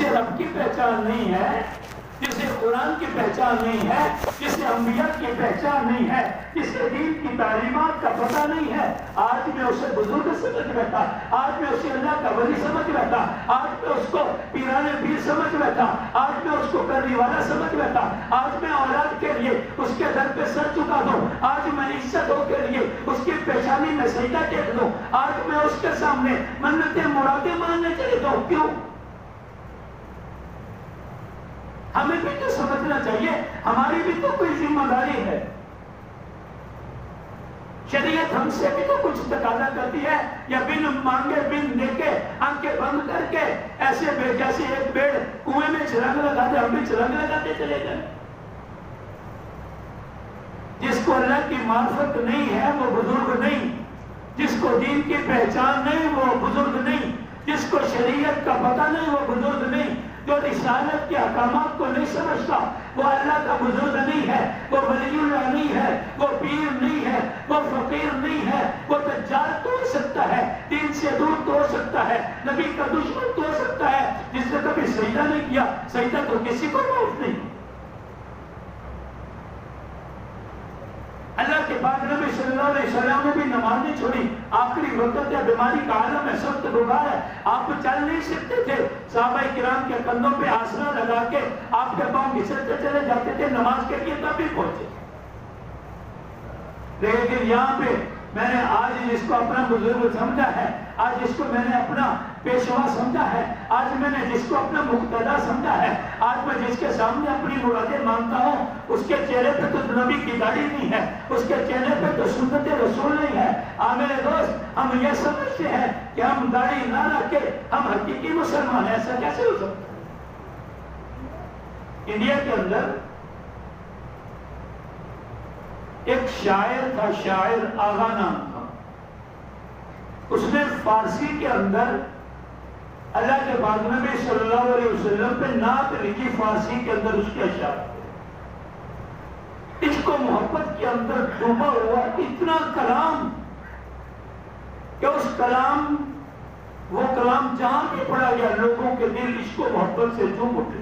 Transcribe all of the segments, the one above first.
جسے رب کی پہچان نہیں ہے، جسے قرآن کی پہچان نہیں ہے، جسے انبیاء کی پہچان نہیں ہے، جسے دین کی تعلیمات کا پتہ نہیں ہے، آج میں اسے بزرگ سمجھ بیٹھا، آج میں اسے اللہ کا ولی سمجھ بیٹھا، آج میں اس کو پیران پیر سمجھ بیٹھا، آج میں اس کو کرنے والا سمجھ بیٹھا، آج میں اولاد کے لیے اس کے در پہ سر چکا دوں، آج میں عزتوں کے لیے اس کی پیشانی میں سجدہ ٹیک دوں، آج میں اس کے سامنے منتیں مرادیں ماننے چلے جاؤں۔ کیوں؟ ہمیں بھی تو سمجھنا چاہیے، ہماری بھی تو کوئی ذمہ داری ہے۔ شریعت ہم سے بھی تو کچھ تقاضا کرتی ہے، یا بن مانگے بن دے کے آنکھیں بند کر کے ایسے جیسے ایک بیڑ کنویں میں چھلانگ لگاتے ہم بھی چھلانگ لگاتے چلے جائیں۔ جس کو اللہ کی معرفت نہیں ہے وہ بزرگ نہیں، جس کو دین کی پہچان نہیں وہ بزرگ نہیں، جس کو شریعت کا پتہ نہیں وہ بزرگ نہیں، جو رسالت کے احکامات کو نہیں سمجھتا وہ اللہ کا بزرگ نہیں ہے، وہ ولی اللہ نہیں ہے، وہ پیر نہیں ہے، وہ فقیر نہیں ہے، وہ دجال تو ہو سکتا ہے، دین سے دور تو ہو سکتا ہے، نبی کا دشمن تو ہو سکتا ہے، جس نے کبھی سجدہ نہیں کیا، سجدہ تو کسی کو معاف نہیں۔ اللہ کے بعد نبی صلی اللہ علیہ وسلم نے بھی نماز نہیں چھوڑی، آخری وقت یا بیماری کا عالم ہے، سخت بخار ہے، آپ چل نہیں سکتے تھے، صحابہ کرام کے کندھوں پہ آسرا لگا کے آپ کے پاؤں گھسٹتے چلے جاتے تھے نماز کے لیے، تب بھی پہنچے۔ لیکن یہاں پہ میں نے آج جس کو اپنا بزرگ سمجھا ہے، آج جس کو میں نے اپنا پیشوا سمجھا ہے، آج میں نے جس کو اپنا مقتدا سمجھا ہے، آج میں جس کے سامنے اپنی مرادیں مانگتا ہوں، اس کے چہرے پہ تو نبی کی داڑھی نہیں ہے، اس کے چہرے پہ تو سنت رسول نہیں ہے۔ میرے دوست، ہم یہ سمجھتے ہیں کہ ہم داڑھی نہ رکھ کے ہم حقیقی مسلمان ہیں، ایسا کیسے ہو سکتا ہے؟ انڈیا کے اندر ایک شاعر تھا، شاعر آغا نام تھا، اس نے فارسی کے اندر اللہ کے بعد نبی صلی اللہ علیہ وسلم پہ نعت لکھی، فارسی کے اندر اس کے اشعار تھے۔ عشق و محبت کے اندر ڈوبا ہوا اتنا کلام کہ اس کلام، وہ کلام جہاں بھی پڑھا گیا لوگوں کے دل عشق و محبت سے جھوم اٹھے،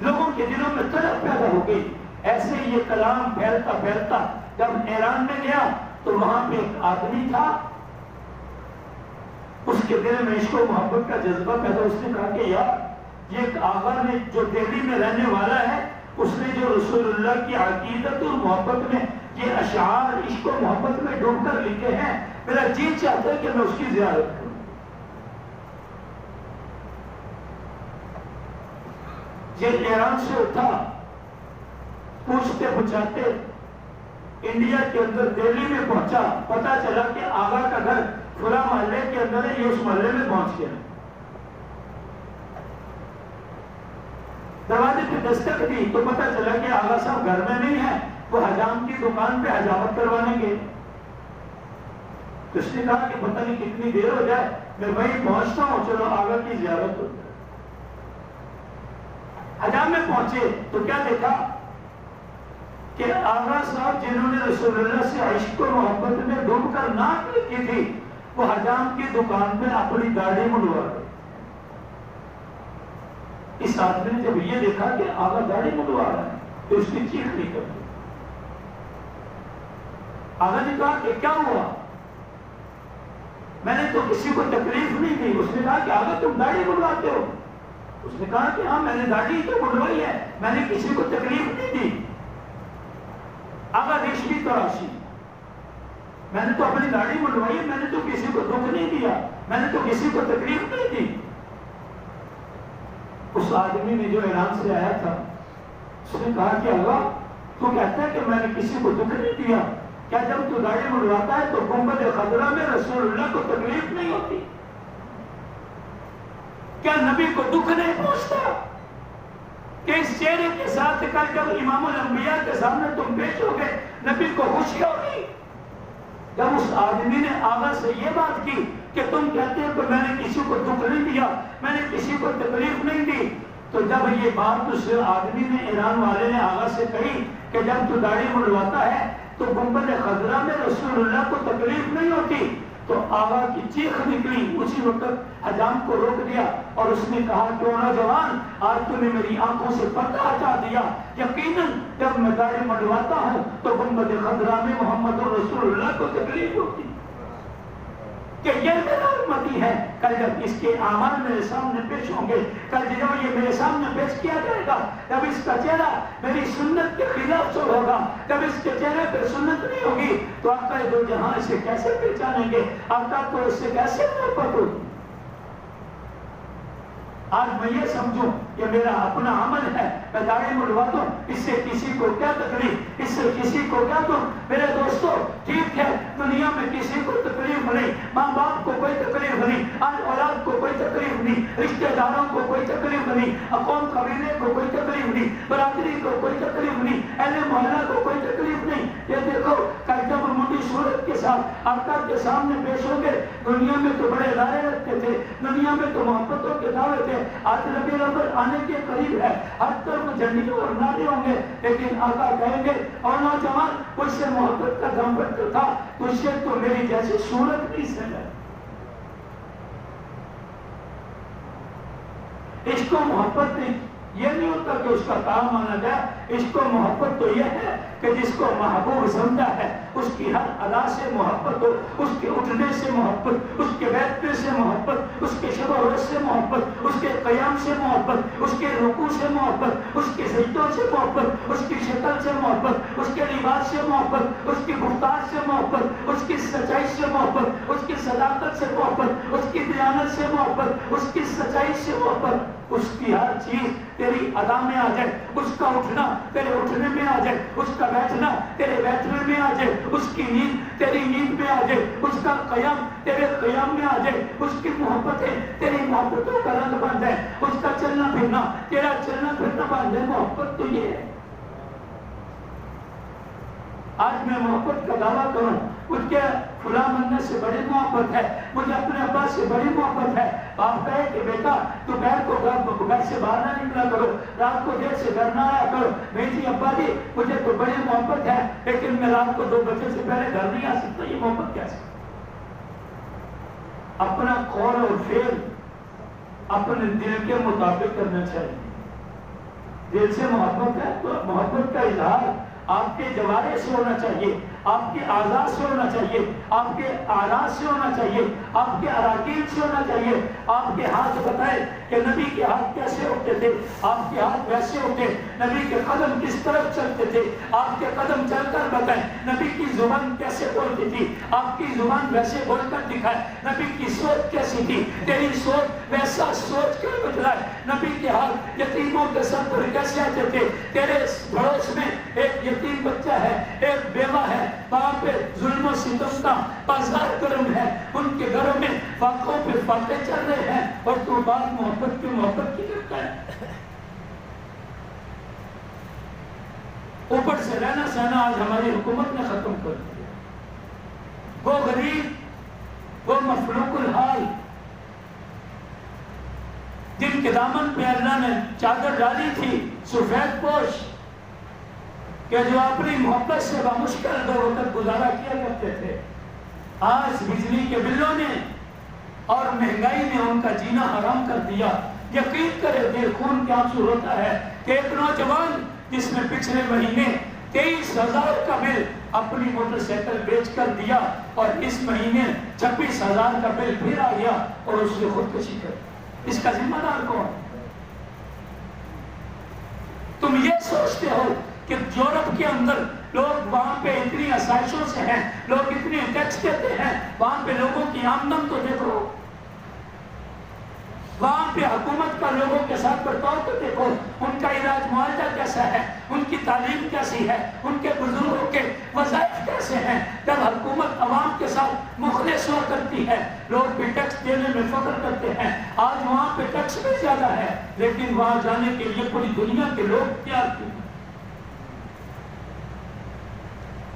لوگوں کے دلوں میں طلب پیدا ہو گئی۔ ایسے یہ کلام پھیلتا پھیلتا جب ایران میں گیا تو وہاں پہ ایک آدمی تھا، اس کے دل میں عشق و محبت کا جذبہ پیدا، اس نے کہا کہ یار یہ آغا نے جو دہلی میں رہنے والا ہے، اس نے جو رسول اللہ کی عقیدت اور محبت میں یہ اشعار عشق و محبت میں ڈوب کر لکھے ہیں، میرا جی چاہتا ہے کہ میں اس کی زیارت کروں۔ یہ ایران سے اٹھا، پوچھتے پوچھاتے انڈیا کے اندر دہلی میں پہنچا، پتا چلا کہ آغا کا گھر فلاں محلے کے اندر ہے، یہ اس محلے میں پہنچ گیا۔ دروازے پہ دستک دی تو پتا چلا کہ آغا صاحب گھر میں نہیں ہے، وہ حجام کی دکان پہ حجامت کروانے گئے۔ تو اس نے کہا کہ پتہ نہیں کتنی دیر ہو جائے، میں وہیں پہنچتا ہوں، چلو آغا کی زیارت ہو جائے۔ حجام میں پہنچے تو کیا دیکھا کہ آغا صاحب جنہوں نے رسول اللہ سے عشق و محبت میں ڈوب کر نعت لکھی تھی، وہ حجام کی دکان پہ اپنی داڑھی منڈوا رہے۔ اس آدمی نے جب یہ دیکھا کہ آغا داڑھی منڈوا رہا ہے تو اس کی چیخ نہیں کرتی۔ آغا نے کہا کہ کیا ہوا؟ میں نے تو کسی کو تکلیف نہیں دی۔ اس نے کہا کہ آغا تم داڑھی منڈواتے ہو؟ اس نے کہا کہ ہاں میں نے داڑھی تو منڈوائی ہے، میں نے کسی کو تکلیف نہیں دی۔ آغا ریشمی تراشی، میں نے تو اپنی داڑھی منڈوائی ہے، میں نے تو کسی کو دکھ نہیں دیا، میں نے تو کسی کو تکلیف نہیں دی۔ اس آدمی نے جو ایران سے آیا تھا، اس نے کہا کہ آغا تو کہتا ہے کہ میں نے کسی کو دکھ نہیں دیا، کیا جب تو داڑھی منڈواتا ہے تو گنبد خضرا میں رسول اللہ کو تکلیف نہیں ہوتی؟ کیا نبی کو دکھ نہیں پہنچتا کہ اس چہرے کے ساتھ کل جب امام الانبیاء کے سامنے تم پیش ہو گئے نبی کو خوشی ہوگی؟ جب اس آدمی نے آغا سے یہ بات کی کہ تم کہتے ہو کہ میں نے کسی کو دکھ نہیں دیا، میں نے کسی کو تکلیف نہیں دی، تو جب یہ بات اس آدمی نے، ایران والے نے آغا سے کہی کہ جب تو داڑھی منڈواتا ہے تو گنبد خضرا میں رسول اللہ کو تکلیف نہیں ہوتی، تو آغا کی چیخ نکلی. اسی وقت حجام کو روک دیا اور اس نے کہا کہ نوجوان آج تو نے میری آنکھوں سے پردہ ہٹا دیا. یقیناً جب میں داڑھی منڈواتا ہوں تو گنبد خضرا میں محمد رسول اللہ کو تکلیف ہوتی کہ یہ میرا امتی ہے. کل جب اس کے اعمال میرے سامنے پیش ہوں گے, کل جب یہ میرے سامنے پیش کیا جائے گا, جب اس کا چہرہ میری سنت کے خلاف سے ہوگا, جب اس کے چہرے پہ سنت نہیں ہوگی, تو آقا دو جہاں اسے کیسے پہچانیں گے؟ آقا کو اس سے کیسے محبت ہوگی؟ آج میں یہ سمجھوں کہ میرا اپنا عمل ہے, میں داڑھی منڈوا دوں, اس سے کسی کو کیا تکلیف, اس سے کسی کو کیا دوں؟ میرے دوستو ٹھیک ہے, دنیا میں کسی کو تکلیف نہیں, ماں باپ کو کوئی تکلیف نہیں, آج اولاد کو کوئی تکلیف نہیں, رشتہ داروں کو کوئی تکلیف نہیں, قوم قبیلے کو کوئی تکلیف نہیں, برادری کو کوئی تکلیف نہیں, اہل محلہ کو کوئی تکلیف نہیں. یہ دیکھو کہ جب منڈی صورت کے ساتھ آقا کے سامنے پیش ہو گئے, دنیا میں تو بڑے نعرے رکھتے تھے, دنیا میں تو محبتوں کے دعوے تھے, آج ربیع الاول آنے کے قریب ہے, ہر طرف جھنڈیوں اور نعرے ہوں گے, لیکن آقا کہیں گے اور نوجوان مجھ سے محبت کا دم بھرتا تھا, تجھ سے تو میری جیسی صورت نہیں سمجھ. اس کو محبت نہیں, یہ نہیں ہوتا کہ اس کا کام مانا جائے. اس کو محبت تو یہ ہے کہ جس کو محبوب سمجھا ہے اس کی ہر ادا سے محبت ہو, اس کے اٹھنے سے محبت, اس کے بیٹھنے سے محبت, اس کے شب و روز سے محبت, اس کے قیام سے محبت, اس کے رکوع سے محبت, اس کے سجدوں سے محبت, اس کی شکل سے محبت, اس کے لباس سے محبت, اس کی گفتار سے محبت, اس کی سچائی سے محبت, اس کی صداقت سے محبت, اس کی دیانت سے محبت, اس کی سچائی سے محبت. اس کی ہر چیز تیری ادا میں آ جائے, اس کا اٹھنا تیرے اٹھنے میں آ جائے, اس کا بیٹھنا تیرے بیٹھنے میں آ جائے, اس کی نیند تیری نیند میں آ جائے, اس کا قیام تیرے قیام میں آ جائے, اس کی محبتیں تیری محبتوں کا رنگ بن جائے, اس کا چلنا پھرنا تیرا چلنا پھرنا بن جائے. محبت تو یہ ہے. آج میں محبت کا دعویٰ کروں, مجھ کے فلاں بندے سے بڑی محبت ہے, مجھے اپنے ابا سے بڑی محبت ہے. باپ کہے کہ بیٹا دوپہر کو گھر سے باہر نہ نکلا کرو, رات کو دیر سے گھر نہ آیا کرو. بیٹی ابا جی مجھے تو بڑی محبت ہے, لیکن میں رات کو 2 بجے سے پہلے گھر نہیں آ سکتا. یہ محبت کیسے؟ اپنا قول اور فعل اپنے دل کے مطابق کرنا چاہیے. دل سے محبت ہے تو محبت کا اظہار آپ کے جوارے سے ہونا چاہیے, آپ کے اعضاء سے ہونا چاہیے, آپ کے اعراض سے ہونا چاہیے, آپ کے اراکین سے ہونا چاہیے. آپ کے ہاتھ بتائے کہ نبی کے ہاتھ کیسے ہوتے تھے, آپ کے ہاتھ ویسے ہوتے. نبی کے قدم کس طرف چلتے تھے, آپ کے قدم چل کر بتائیں. نبی کی زبان کیسے بولتی تھی, آپ کی زبان ویسے بول کر دکھائے. نبی کی سوچ کیسی تھی, تیری سوچ ویسا سوچ کر بتلائے. نبی کے ہاتھ یتیموں کے سر پر کیسے آتے تھے. تیرے پڑوس میں ایک یتیم بچہ ہے, ایک بیوہ ہے, وہاں پہ ظلم و ستم کا بازار گرم ہے, ان کے گھروں میں فاقوں پہ فاقے چل رہے ہیں, اور تو بات محبت کی کرتا ہے. اوپر سے رہنا سہنا آج ہماری حکومت نے ختم کر دیا. وہ غریب, وہ مفلوق الحال جن کے دامن پہ اللہ نے چادر ڈالی تھی سفید پوش, کہ جو اپنی محبت سے بمشکل دو وقت گزارا کیا کرتے تھے, آج بجلی کے بلوں نے اور مہنگائی نے ان کا جینا حرام کر دیا. یقین کرے دل خون کے آنسو روتا ہے کہ ایک نوجوان جس نے پچھلے مہینے 23,000 کا بل اپنی موٹر سائیکل بیچ کر دیا, اور اس مہینے 26,000 کا بل پھر آ گیا اور اس نے خودکشی کر. اس کا ذمہ دار کون؟ تم یہ سوچتے ہو کہ یورپ کے اندر لوگ وہاں پہ اتنی آسائشوں سے ہیں, لوگ اتنے ٹیکس دیتے ہیں, وہاں پہ لوگوں کی آمدن تو دیکھو, وہاں پہ حکومت کا لوگوں کے ساتھ برتاؤ تو دیکھو, ان کا علاج معالجہ کیسا ہے, ان کی تعلیم کیسی ہے, ان کے بزرگوں کے وظائف کیسے ہیں. جب حکومت عوام کے ساتھ مخلص ہوا کرتی ہے, لوگ بھی ٹیکس دینے میں فخر کرتے ہیں. آج وہاں پہ ٹیکس بھی زیادہ ہے, لیکن وہاں جانے کے لیے پوری دنیا کے لوگ تیار کیوں؟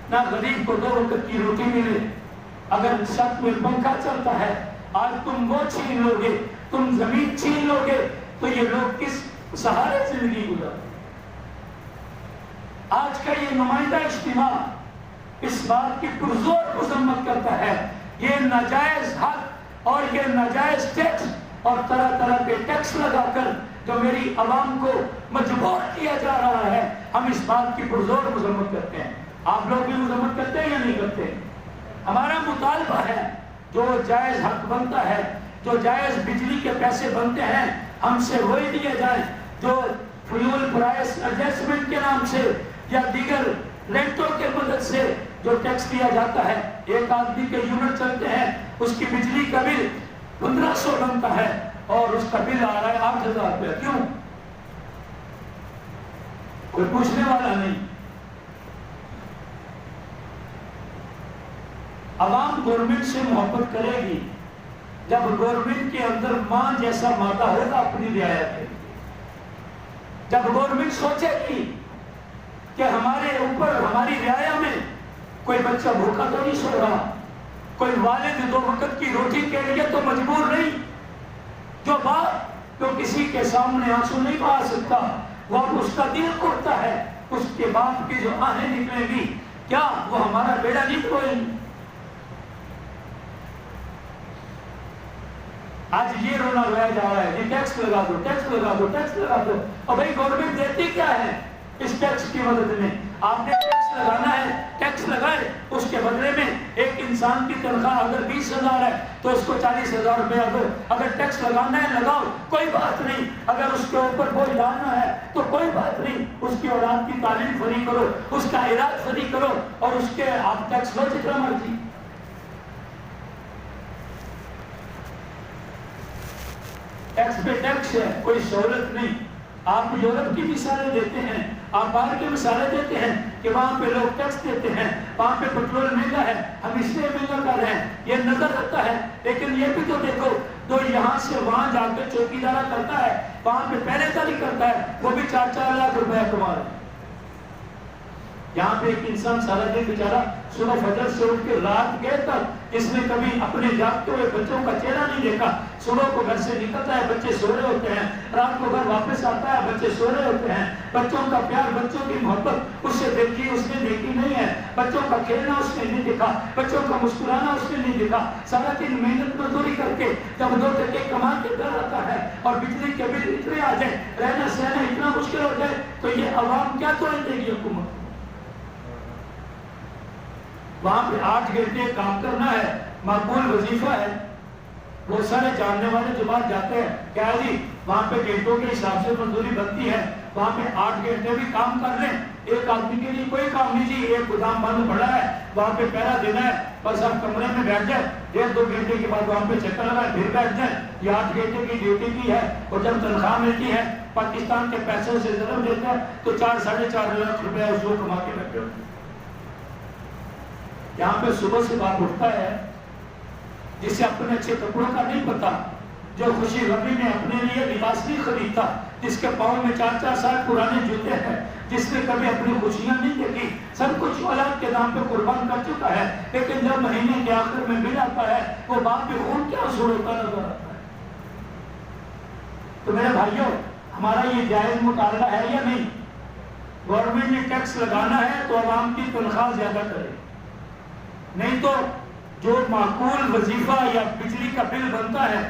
نہ غریب کو 2 وقت کی روٹی ملے. اگر چھت میں پنکھا چلتا ہے, آج تم وہ چھین لو گے, تم زمین چھین لو گے, تو یہ لوگ کس سہارے زندگی گزارے؟ آج کا یہ نمائندہ اجتماع اس بات کی پرزور مذمت کرتا ہے یہ ناجائز حق اور یہ ناجائز ٹیکس اور طرح طرح کے ٹیکس لگا کر جو میری عوام کو مجبور کیا جا رہا ہے، ہم اس بات کی پرزور مذمت کرتے ہیں۔ آپ لوگ بھی مذمت کرتے ہیں یا نہیں کرتے؟ ہمارا مطالبہ ہے جو جائز حق بنتا ہے، جو جائز بجلی کے پیسے بنتے ہیں، ہم سے وہی دیے جائیں جو فیول پرائس ایڈجسٹمنٹ کے نام سے یا دیگر رینٹوں کے مدد سے جو ٹیکس دیا جاتا ہے۔ ایک آدمی کے یونٹ چلتے ہیں، اس کی بجلی کا بل 1500 بنتا ہے اور اس کا بل آ رہا ہے 8000 روپے۔ کیوں؟ کوئی پوچھنے والا نہیں۔ عوام گورنمنٹ سے محبت کرے گی جب گورنمنٹ کے اندر ماں جیسا مادہ ہوگا اپنی رعایت کے، جب گورنمنٹ سوچے گی کہ ہمارے اوپر ہماری رعایا میں کوئی بچہ بھوکا تو نہیں سو رہا، کوئی والد 2 وقت کی روٹی کے لیے تو مجبور نہیں، جو باپ جو کسی کے سامنے آنسو نہیں بہا سکتا، وہ اب اس کا دل ٹوٹتا ہے، اس کے باپ کی جو آہیں نکلے گی کیا وہ ہمارا بیڑا نہیں ڈوبائے گی؟ آج یہ رونا رویا جا رہا ہے، یہ ٹیکس لگا دو، ٹیکس لگا دو، ٹیکس لگا دو۔ اور بھائی گورنمنٹ دیتی کیا ہے اس ٹیکس کی مدد میں؟ آپ نے ٹیکس لگانا ہے، ٹیکس لگائے، اس کے بدلے میں ایک انسان کی تنخواہ اگر 20,000 ہے تو اس کو 40,000 روپیہ دو۔ اگر ٹیکس لگانا ہے لگاؤ، کوئی بات نہیں۔ اگر اس کے اوپر بوجھ ڈالنا ہے تو کوئی بات نہیں، اس کی اولاد کی تعلیم فری کرو، اس کا علاج فری کرو اور اس کے آپ ٹیکس لو جتنا مرضی۔ ٹیکس پہ ٹیکس ہے، کوئی سہولت نہیں۔ آپ یورپ کی مثالیں دیتے ہیں، آپ باہر کی مثالیں دیتے ہیں کہ وہاں پہ لوگ ٹیکس دیتے ہیں، وہاں پہ پیٹرول مہنگا ہے، ہم اس لیے مہنگا کر رہے ہیں، یہ نظر آتا ہے۔ لیکن یہ بھی تو دیکھو، جو یہاں سے وہاں جا کے چوکیدارا کرتا ہے، وہاں پہ پہلے داری کرتا ہے، وہ بھی 4-4 لاکھ روپے کما رہا ہے۔ یہاں پہ ایک انسان سارا دن بیچارہ صبح فجر سے اٹھ کے رات گئے تک اس نے کبھی اپنے جاگتے ہوئے بچوں کا چہرہ نہیں دیکھا۔ صبح کو گھر سے نکلتا ہے، بچے سو رہے ہوتے ہیں، رات کو گھر واپس آتا ہے، بچے سو رہے ہوتے ہیں۔ بچوں کا پیار، بچوں کی محبت اس سے دیکھی اس نے دیکھی نہیں ہے، بچوں کا کھیلنا اس نے نہیں دیکھا، بچوں کا مسکرانا اس نے نہیں دیکھا۔ سارا دن محنت مزدوری کر کے جب 2 ٹکے کما کے گھر آتا ہے اور بجلی کے بل اتنے آ جائیں، رہنا سہنا اتنا مشکل ہو جائے تو یہ عوام کیا توڑ دے گی حکومت؟ وہاں پہ 8 گھنٹے کام کرنا ہے، معقول وظیفہ ہے۔ وہ سارے جاننے والے جو بات جاتے ہیں کیا جی وہاں پہ گھنٹوں کے حساب سے مزدوری بنتی ہے، وہاں پہ 8 گھنٹے بھی کام کر لیں، ایک آدمی کے لیے کوئی کام نہیں جی، ایک گودام بند پڑا ہے، وہاں پہ پہرا دینا ہے، بس آپ کمرے میں بیٹھ جائیں، 1-2 گھنٹے کے بعد وہاں پہ چکر لگائیں، پھر بیٹھ جائیں۔ یہ 8 گھنٹے کی ڈیوٹی کی ہے اور جب تنخواہ ملتی ہے پاکستان کے پیسوں سے ضرب دیتے ہیں تو 4-4.5 لاکھ روپے اس کو کما کے بیٹھے ہوتے ہیں۔ یہاں پہ صبح سے باپ اٹھتا ہے جسے اپنے اچھے کپڑوں کا نہیں پتا، جو خوشی غمی میں اپنے لیے لباس نہیں خریدتا، جس کے پاؤں میں 4-4 سال پرانے جوتے ہیں، جس نے کبھی اپنی خوشیاں نہیں دیکھی، سب کچھ اولاد کے نام پہ قربان کر چکا ہے، لیکن جب مہینے کے آخر میں بل آتا ہے وہ باپ پہ خون کیا اثر ہوتا نظر آتا ہے۔ تو میرے بھائیوں، ہمارا یہ جائز مطالبہ ہے یا نہیں؟ گورنمنٹ نے ٹیکس لگانا ہے تو عوام کی تنخواہ زیادہ کرے، نہیں تو جو معقول وظیفہ یا بجلی کا بل بنتا ہے،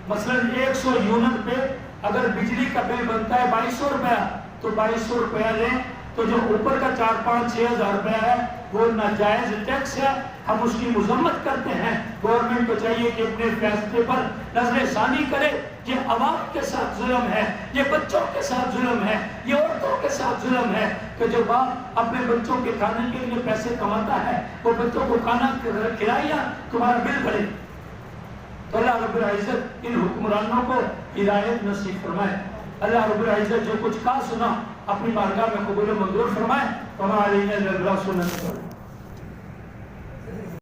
مثلا 100 یونٹ پہ اگر بجلی کا بل بنتا ہے 2200 روپیہ تو 2200 روپیہ لیں، تو جو اوپر کا 4-5-6 ہزار روپیہ ہے وہ ناجائز ٹیکس ہے، ہم اس کی مذمت کرتے ہیں۔ گورنمنٹ کو چاہیے کہ اپنے فیصلے پر نظر ثانی کرے، یہ عوام کے ساتھ ظلم ہے، یہ بچوں کے ساتھ ظلم ہے، یہ عورتوں کے ساتھ ظلم ہے کہ جو باپ اپنے بچوں کے کھانے کے لیے پیسے کماتا ہے وہ بچوں کو کھانا کھلائے یا تمہارا بل بھرے۔ تو اللہ رب العزت ان حکمرانوں کو ہدایت نصیب فرمائے۔ اللہ رب العزت جو کچھ کہا سنا اپنی بارگاہ میں قبول و منظور فرمائے۔ وما علینا الا البلاغ۔